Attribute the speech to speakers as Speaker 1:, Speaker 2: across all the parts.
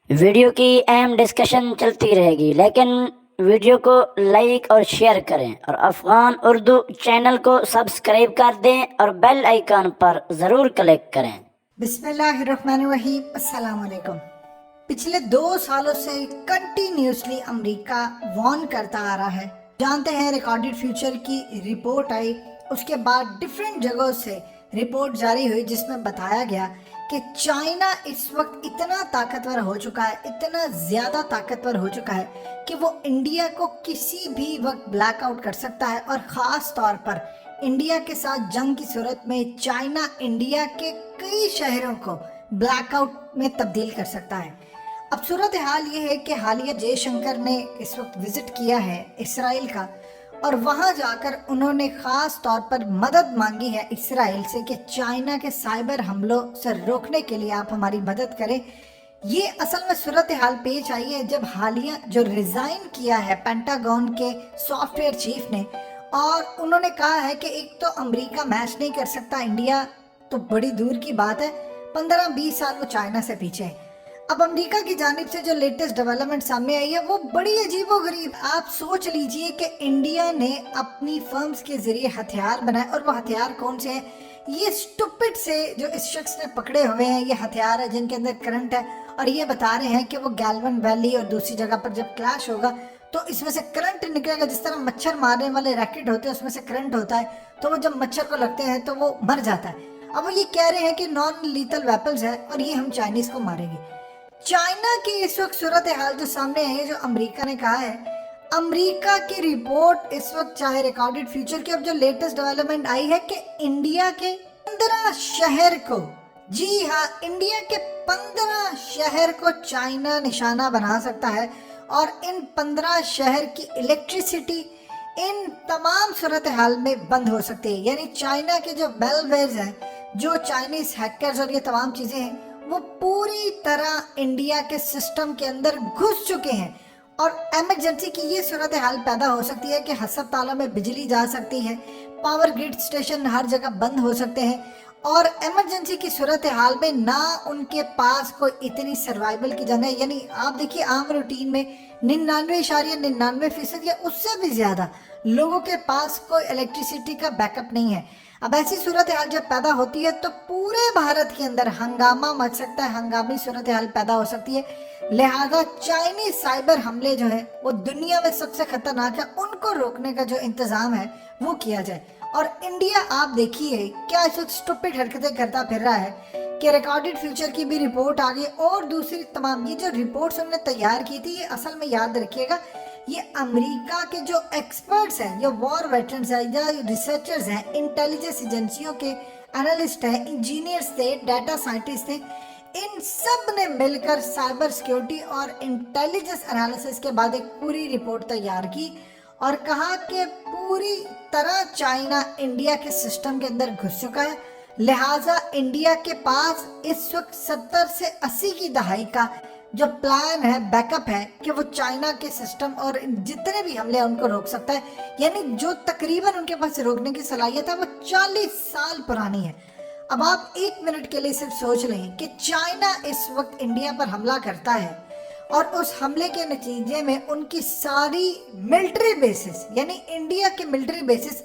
Speaker 1: Video کی اہم discussion چلتی رہے گی، لیکن ویڈیو کو لائک اور شیئر کریں اور افغان اردو چینل کو سبسکرائب کر دیں اور بیل آئیکن پر ضرور کلک کریں۔
Speaker 2: بسم اللہ الرحمن الرحیم۔ السلام علیکم۔ پچھلے 2 سالوں سے کنٹینیوسلی امریکہ وارن کرتا آ رہا ہے۔ جانتے ہیں ریکارڈڈ فیوچر کی رپورٹ آئی، اس کے بعد ڈیفرنٹ جگہوں سے رپورٹ جاری ہوئی جس میں بتایا گیا کہ چائنا اس وقت اتنا طاقتور ہو چکا ہے، اتنا زیادہ طاقتور ہو چکا ہے کہ وہ انڈیا کو کسی بھی وقت بلیک آؤٹ کر سکتا ہے، اور خاص طور پر انڈیا کے ساتھ جنگ کی صورت میں چائنا انڈیا کے کئی شہروں کو بلیک آؤٹ میں تبدیل کر سکتا ہے۔ اب صورتحال یہ ہے کہ حالیہ جے شنکر نے اس وقت وزٹ کیا ہے اسرائیل کا، اور وہاں جا کر انہوں نے خاص طور پر مدد مانگی ہے اسرائیل سے کہ چائنا کے سائبر حملوں سے روکنے کے لیے آپ ہماری مدد کریں۔ یہ اصل میں صورتحال پیش آئی ہے جب حالیہ جو ریزائن کیا ہے پینٹاگون کے سافٹ ویئر چیف نے، اور انہوں نے کہا ہے کہ ایک تو امریکہ میچ نہیں کر سکتا انڈیا تو بڑی دور کی بات ہے، 15-20 سال وہ چائنا سے پیچھے ہے۔ اب امریکہ کی جانب سے جو لیٹسٹ ڈیولپمنٹ سامنے آئی ہے وہ بڑی عجیب و غریب۔ آپ سوچ لیجئے کہ انڈیا نے اپنی فرمز کے ذریعے ہتھیار بنائے، اور وہ ہتھیار کون سے ہیں؟ یہ سٹوپٹ سے جو اس شخص نے پکڑے ہوئے ہیں یہ ہتھیار ہے جن کے اندر کرنٹ ہے، اور یہ بتا رہے ہیں کہ وہ گیلون ویلی اور دوسری جگہ پر جب کلیش ہوگا تو اس میں سے کرنٹ نکلے گا، جس طرح مچھر مارنے والے ریکٹ ہوتے ہیں اس میں سے کرنٹ ہوتا ہے، تو وہ جب مچھر کو لگتے ہیں تو وہ مر جاتا ہے۔ اب وہ یہ کہہ رہے ہیں کہ نان لیتل ویپنز ہے اور یہ ہم چائنیز کو ماریں گے۔ چائنا کی اس وقت صورتحال جو سامنے آئی ہے، جو امریکہ نے کہا ہے، امریکہ کی رپورٹ اس وقت چاہے ریکارڈڈ فیوچر کی، اب جو لیٹسٹ ڈیولپمنٹ آئی ہے کہ انڈیا کے 15 شہر کو، جی ہاں انڈیا کے 15 شہر کو چائنا نشانہ بنا سکتا ہے، اور ان 15 شہر کی الیکٹریسٹی ان تمام صورتحال میں بند ہو سکتی ہے۔ یعنی چائنا کے جو بیل ویئرز ہیں، جو چائنیز ہیکرز اور یہ تمام چیزیں ہیں، وہ پوری طرح انڈیا کے سسٹم کے اندر گھس چکے ہیں، اور ایمرجنسی کی یہ صورتحال پیدا ہو سکتی ہے کہ ہسپتالوں میں بجلی جا سکتی ہے، پاور گرڈ سٹیشن ہر جگہ بند ہو سکتے ہیں، اور ایمرجنسی کی صورتحال میں نہ ان کے پاس کوئی اتنی سروائیول کی جگہ ہے۔ یعنی آپ دیکھیے عام روٹین میں 99.99% یا اس سے بھی زیادہ لوگوں کے پاس کوئی الیکٹریسٹی کا بیک اپ نہیں ہے۔ اب ایسی صورتحال جب پیدا ہوتی ہے تو پورے بھارت کے اندر ہنگامہ مچ سکتا ہے، ہنگامی صورتحال پیدا ہو سکتی ہے، لہذا چائنیز سائبر حملے جو ہیں وہ دنیا میں سب سے خطرناک ہے، ان کو روکنے کا جو انتظام ہے وہ کیا جائے۔ اور انڈیا آپ دیکھیے کیا اس وقت سٹوپڈ حرکتیں کرتا پھر رہا ہے کہ ریکارڈڈ فیوچر کی بھی رپورٹ آ گئی، اور دوسری تمام یہ جو رپورٹس ہم نے تیار کی تھی یہ اصل میں یاد رکھیے گا یہ امریکہ کے جو ایکسپرٹس ہیں، یا وار ویٹرنز ہیں، یا ریسرچرز ہیں، انٹیلیجنس ایجنسیوں کے انالسٹ ہیں، انجینئرز تھے، ڈیٹا سائنٹسٹ تھے، ان سب نے مل کر سائبر سیکیورٹی اور انٹیلیجنس انالیسس کے بعد ایک پوری رپورٹ تیار کی، اور کہا کہ پوری طرح چائنا انڈیا کے سسٹم کے اندر گھس چکا ہے، لہٰذا انڈیا کے پاس اس وقت 70 سے 80 کی دہائی کا جو پلان ہے، بیک اپ ہے کہ وہ چائنا کے سسٹم اور جتنے بھی حملے ہیں ان کو روک سکتا ہے۔ یعنی جو تقریباً ان کے پاس روکنے کی صلاحیت ہے وہ 40 سال پرانی ہے۔ اب آپ 1 منٹ کے لیے صرف سوچ لیں کہ چائنا اس وقت انڈیا پر حملہ کرتا ہے، اور اس حملے کے نتیجے میں ان کی ساری ملٹری بیسز، یعنی انڈیا کے ملٹری بیسز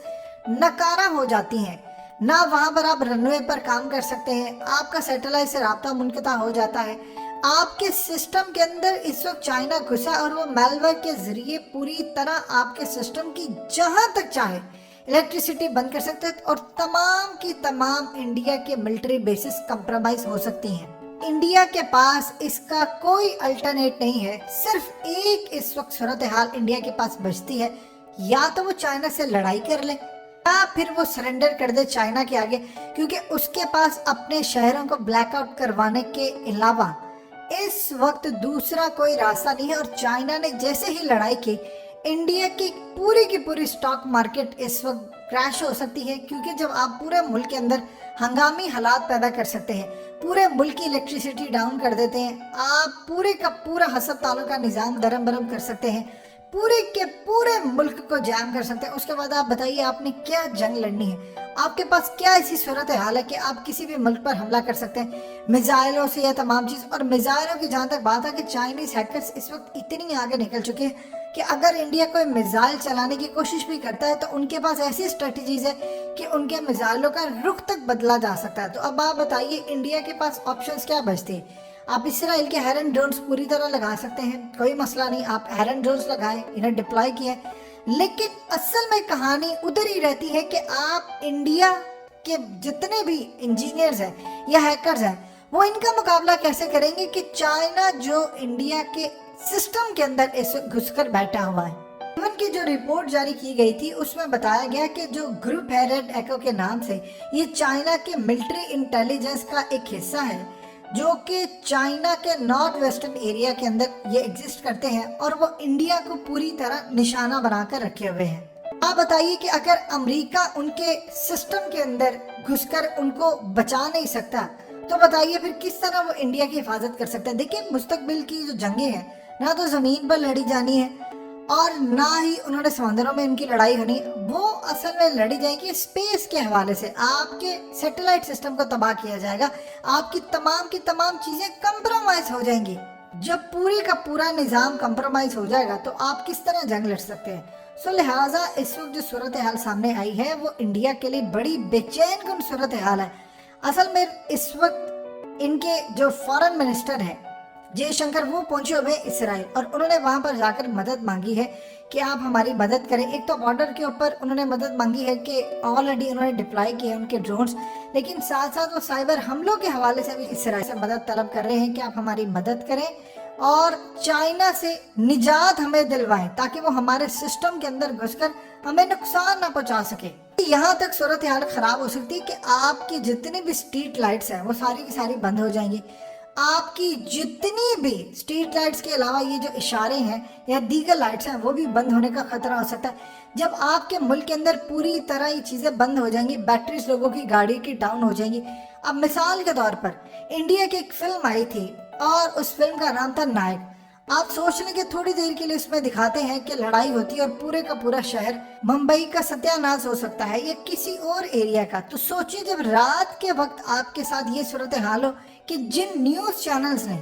Speaker 2: ناکارہ ہو جاتی ہیں، نہ وہاں پر آپ رن وے پر کام کر سکتے ہیں، آپ کا سیٹلائٹ سے رابطہ منقطع ہو جاتا ہے، آپ کے سسٹم کے اندر اس وقت چائنا گھسا، اور وہ میلویئر کے ذریعے پوری طرح آپ کے سسٹم کی جہاں تک چاہے الیکٹریسٹی بند کر سکتے ہیں، اور تمام کی تمام انڈیا کے ملٹری بیسز کمپرومائز ہو سکتی ہیں۔ انڈیا کے پاس اس کا کوئی الٹرنیٹ نہیں ہے، صرف ایک اس وقت صورتحال انڈیا کے پاس بچتی ہے، یا تو وہ چائنا سے لڑائی کر لے یا پھر وہ سرنڈر کر دے چائنا کے آگے، کیونکہ اس کے پاس اپنے شہروں کو بلیک آؤٹ کروانے کے علاوہ اس وقت دوسرا کوئی راستہ نہیں ہے۔ اور چائنا نے جیسے ہی لڑائی کی، انڈیا کی پوری سٹاک مارکیٹ اس وقت کریش ہو سکتی ہے، کیونکہ جب آپ پورے ملک کے اندر ہنگامی حالات پیدا کر سکتے ہیں، پورے ملک کی الیکٹریسٹی ڈاؤن کر دیتے ہیں، آپ پورے کا پورا ہسپتالوں کا نظام درم برم کر سکتے ہیں، پورے کے پورے ملک کو جام کر سکتے ہیں، اس کے بعد آپ بتائیے آپ نے کیا جنگ لڑنی ہے۔ آپ کے پاس کیا ایسی صورتحال ہے کہ آپ کسی بھی ملک پر حملہ کر سکتے ہیں میزائلوں سے یا تمام چیز. اور میزائلوں کی جہاں تک بات ہے کہ چائنیز ہیکرز اس وقت اتنی آگے نکل چکے ہیں کہ اگر انڈیا کوئی میزائل چلانے کی کوشش بھی کرتا ہے تو ان کے پاس ایسی اسٹریٹجیز ہے کہ ان کے میزائلوں کا رخ تک بدلا جا سکتا ہے. تو اب آپ بتائیے انڈیا کے پاس آپشنز کیا بچتے ہیں؟ آپ اسرائیل کے ہیرن ڈرونز پوری طرح لگا سکتے ہیں, کوئی مسئلہ نہیں, آپ ہیرن ڈرونز لگائیں, انہیں ڈپلائی کیے, لیکن اصل میں کہانی ادھر ہی رہتی ہے کہ آپ انڈیا کے جتنے بھی انجینئرز ہیں یا ہیکرز ہیں وہ ان کا مقابلہ کیسے کریں گے کہ چائنا جو انڈیا کے سسٹم کے اندر اس گھس کر بیٹھا ہوا ہے. ایون کی جو رپورٹ جاری کی گئی تھی اس میں بتایا گیا کہ جو گروپ ہے ریڈ ایکو کے نام سے, یہ چائنا کے ملٹری انٹیلیجنس کا ایک حصہ ہے جو کہ چائنا کے نارتھ ویسٹرن ایریا کے اندر یہ ایگزسٹ کرتے ہیں اور وہ انڈیا کو پوری طرح نشانہ بنا کر رکھے ہوئے ہیں. آپ بتائیے کہ اگر امریکہ ان کے سسٹم کے اندر گھس کر ان کو بچا نہیں سکتا تو بتائیے پھر کس طرح وہ انڈیا کی حفاظت کر سکتے ہیں. دیکھیں مستقبل کی جو جنگیں ہیں نہ تو زمین پر لڑی جانی ہے اور نہ ہی انہوں نے سمندروں میں ان کی لڑائی ہونی, وہ اصل میں لڑی جائیں گی اسپیس کے حوالے سے. آپ کے سیٹلائٹ سسٹم کو تباہ کیا جائے گا, آپ کی تمام چیزیں کمپرومائز ہو جائیں گی. جب پورے کا پورا نظام کمپرومائز ہو جائے گا تو آپ کس طرح جنگ لڑ سکتے ہیں؟ سو لہٰذا اس وقت جو صورتحال سامنے آئی ہے وہ انڈیا کے لیے بڑی بے چین کن صورتحال ہے. اصل میں اس وقت ان کے جو فارن منسٹر ہیں جے شنکر وہ پہنچے ہوئے اسرائیل اور انہوں نے وہاں پر جا کر مدد مانگی ہے کہ آپ ہماری مدد کریں. ایک تو بارڈر کے اوپر انہوں نے مدد مانگی ہے کہ آلریڈی انہوں نے ڈپلائی کیے ان کے ڈرونز, لیکن ساتھ ساتھ وہ سائبر حملوں کے حوالے سے بھی اسرائیل سے مدد طلب کر رہے ہیں کہ آپ ہماری مدد کریں اور چائنا سے نجات ہمیں دلوائیں تاکہ وہ ہمارے سسٹم کے اندر گھس کر ہمیں نقصان نہ پہنچا سکے. یہاں تک صورتحال خراب ہو سکتی ہے کہ آپ کی جتنی بھی اسٹریٹ لائٹس ہیں وہ ساری کی ساری بند ہو جائیں گی. آپ کی جتنی بھی اسٹریٹ لائٹس کے علاوہ یہ جو اشارے ہیں یا دیگر لائٹس ہیں وہ بھی بند ہونے کا خطرہ ہو سکتا ہے. جب آپ کے ملک کے اندر پوری طرح یہ چیزیں بند ہو جائیں گی, بیٹریز لوگوں کی گاڑی کی ڈاؤن ہو جائیں گی. اب مثال کے طور پر انڈیا کی ایک فلم آئی تھی اور اس فلم کا نام تھا نائک. آپ سوچ لیں کہ تھوڑی دیر کے لیے اس میں دکھاتے ہیں کہ لڑائی ہوتی ہے اور پورے کا پورا شہر ممبئی کا ستیہ ناش ہو سکتا ہے یا کسی اور ایریا کا. تو سوچیں جب رات کے وقت آپ کے ساتھ یہ صورتحال ہو کہ جن نیوز چینلز نے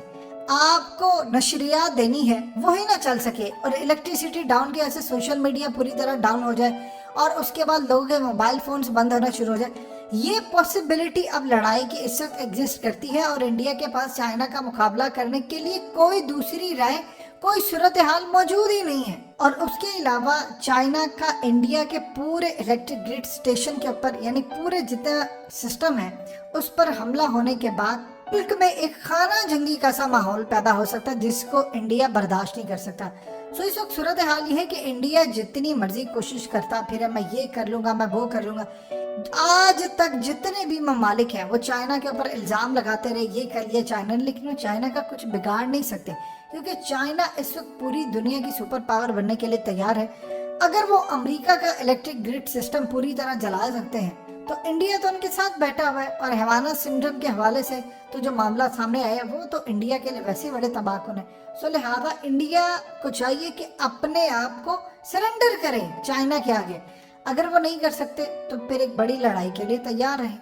Speaker 2: آپ کو نشریات دینی ہے وہی نہ چل سکے اور الیکٹریسٹی ڈاؤن کی وجہ سے سوشل میڈیا پوری طرح ڈاؤن ہو جائے اور اس کے بعد لوگوں کے موبائل فونز بند ہونا شروع ہو جائے. یہ پاسبلٹی اب لڑائی کی اس وقت ایگزسٹ کرتی ہے اور انڈیا کے پاس چائنا کا مقابلہ کرنے کے لیے کوئی دوسری رائے, کوئی صورتحال موجود ہی نہیں ہے. اور اس کے علاوہ چائنا کا انڈیا کے پورے الیکٹرک گرڈ اسٹیشن کے اوپر یعنی پورے جتنا سسٹم ہے اس پر حملہ ہونے کے بعد ملک میں ایک خانہ جنگی کا سا ماحول پیدا ہو سکتا ہے جس کو انڈیا برداشت نہیں کر سکتا. سو اس وقت صورتحال یہ ہے کہ انڈیا جتنی مرضی کوشش کرتا پھر میں یہ کر لوں گا میں وہ کر لوں گا, آج تک جتنے بھی ممالک ہیں وہ چائنا کے اوپر الزام لگاتے رہے یہ کر لیا چائنا نے, لیکن وہ چائنا کا کچھ بگاڑ نہیں سکتے کیونکہ چائنا اس وقت پوری دنیا کی سپر پاور بننے کے لیے تیار ہے. اگر وہ امریکہ کا الیکٹرک گرڈ سسٹم پوری طرح جلا سکتے ہیں تو انڈیا تو ان کے ساتھ بیٹھا ہوا ہے. اور ہیوانا سنڈروم کے حوالے سے تو جو معاملہ سامنے آیا وہ تو انڈیا کے لیے ویسے بڑے تباہ کن ہے. سو لہٰذا انڈیا کو چاہیے کہ اپنے آپ کو سرنڈر کرے چائنا کے آگے. اگر وہ نہیں کر سکتے تو پھر ایک بڑی لڑائی کے لیے تیار رہیں.